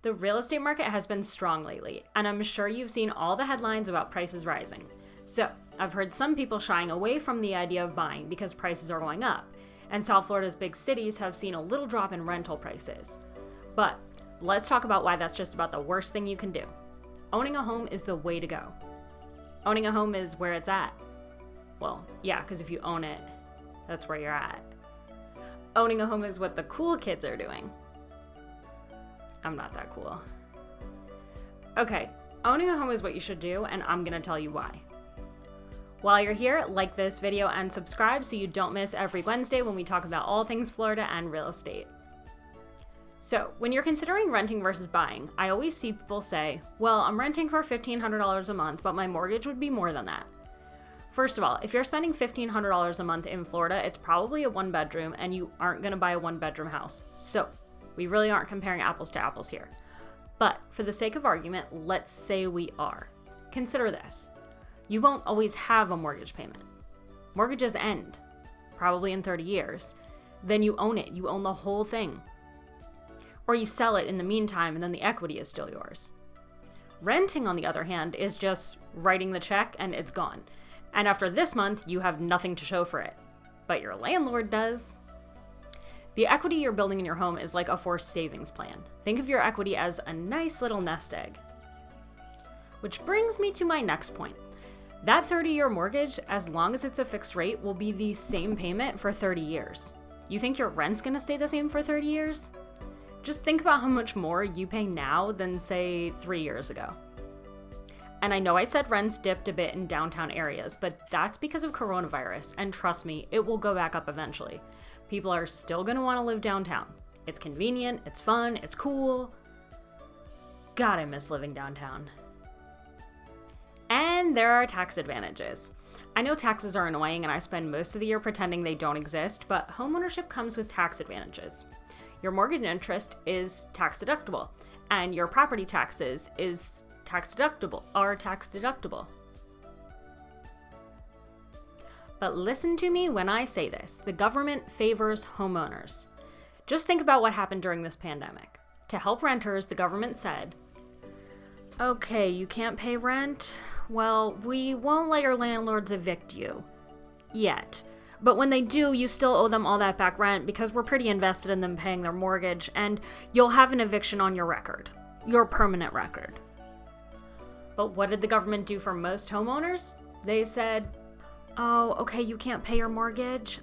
The real estate market has been strong lately, and I'm sure you've seen all the headlines about prices rising. So, I've heard some people shying away from the idea of buying because prices are going up, and South Florida's big cities have seen a little drop in rental prices. But let's talk about why that's just about the worst thing you can do. Owning a home is the way to go. Owning a home is where it's at. Well, yeah, because if you own it, that's where you're at. Owning a home is what the cool kids are doing. I'm not that cool. Okay, owning a home is what you should do, and I'm gonna tell you why. While you're here, like this video and subscribe so you don't miss every Wednesday when we talk about all things Florida and real estate. So, when you're considering renting versus buying, I always see people say, well, I'm renting for $1,500 a month, but my mortgage would be more than that. First of all, if you're spending $1,500 a month in Florida, it's probably a one bedroom and you aren't gonna buy a one bedroom house. So, we really aren't comparing apples to apples here. But for the sake of argument, let's say we are. Consider this. You won't always have a mortgage payment. Mortgages end, probably in 30 years. Then you own it. You own the whole thing. Or you sell it in the meantime and then the equity is still yours. Renting, on the other hand, is just writing the check and it's gone. And after this month, you have nothing to show for it. But your landlord does. The equity you're building in your home is like a forced savings plan. Think of your equity as a nice little nest egg. Which brings me to my next point. That 30-year mortgage, as long as it's a fixed rate, will be the same payment for 30 years. You think your rent's gonna stay the same for 30 years? Just think about how much more you pay now than, say, 3 years ago. And I know I said rents dipped a bit in downtown areas, but that's because of coronavirus, and trust me, it will go back up eventually. People are still gonna wanna live downtown. It's convenient, it's fun, it's cool. God, I miss living downtown. And there are tax advantages. I know taxes are annoying and I spend most of the year pretending they don't exist, but homeownership comes with tax advantages. Your mortgage interest is tax deductible, and your property taxes are tax deductible. But listen to me when I say this, the government favors homeowners. Just think about what happened during this pandemic. To help renters, the government said, okay, you can't pay rent? Well, we won't let your landlords evict you. Yet. But when they do, you still owe them all that back rent because we're pretty invested in them paying their mortgage, and you'll have an eviction on your record. Your permanent record. But what did the government do for most homeowners? They said, oh, okay, you can't pay your mortgage?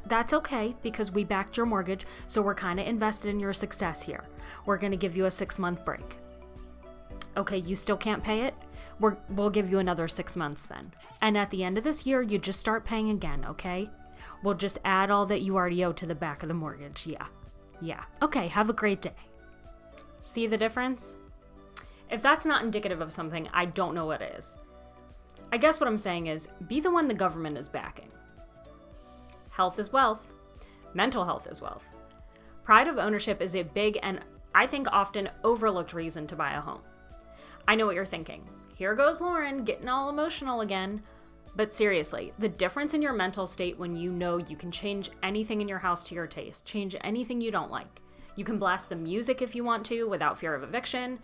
That's okay, because we backed your mortgage, so we're kind of invested in your success here. We're going to give you a 6-month break. Okay, you still can't pay it? We'll give you another 6 months then. And at the end of this year, you just start paying again, okay? We'll just add all that you already owe to the back of the mortgage, yeah. Okay, have a great day. See the difference? If that's not indicative of something, I don't know what is. I guess what I'm saying is, be the one the government is backing. Health is wealth. Mental health is wealth. Pride of ownership is a big and, I think, often overlooked reason to buy a home. I know what you're thinking. Here goes Lauren, getting all emotional again. But seriously, the difference in your mental state when you know you can change anything in your house to your taste, change anything you don't like. You can blast the music if you want to without fear of eviction.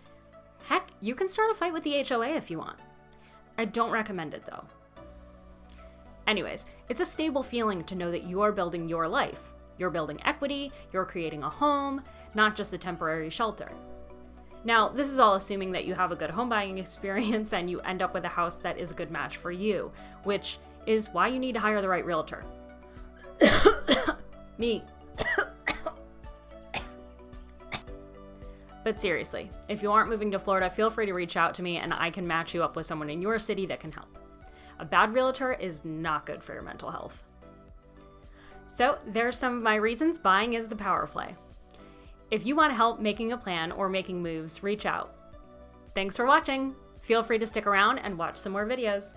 Heck, you can start a fight with the HOA if you want. I don't recommend it though. Anyways, it's a stable feeling to know that you're building your life. You're building equity, you're creating a home, not just a temporary shelter. Now, this is all assuming that you have a good home buying experience and you end up with a house that is a good match for you, which is why you need to hire the right realtor. Me. But seriously, if you aren't moving to Florida, feel free to reach out to me and I can match you up with someone in your city that can help. A bad realtor is not good for your mental health. So there's some of my reasons buying is the power play. If you want help making a plan or making moves, reach out. Thanks for watching. Feel free to stick around and watch some more videos.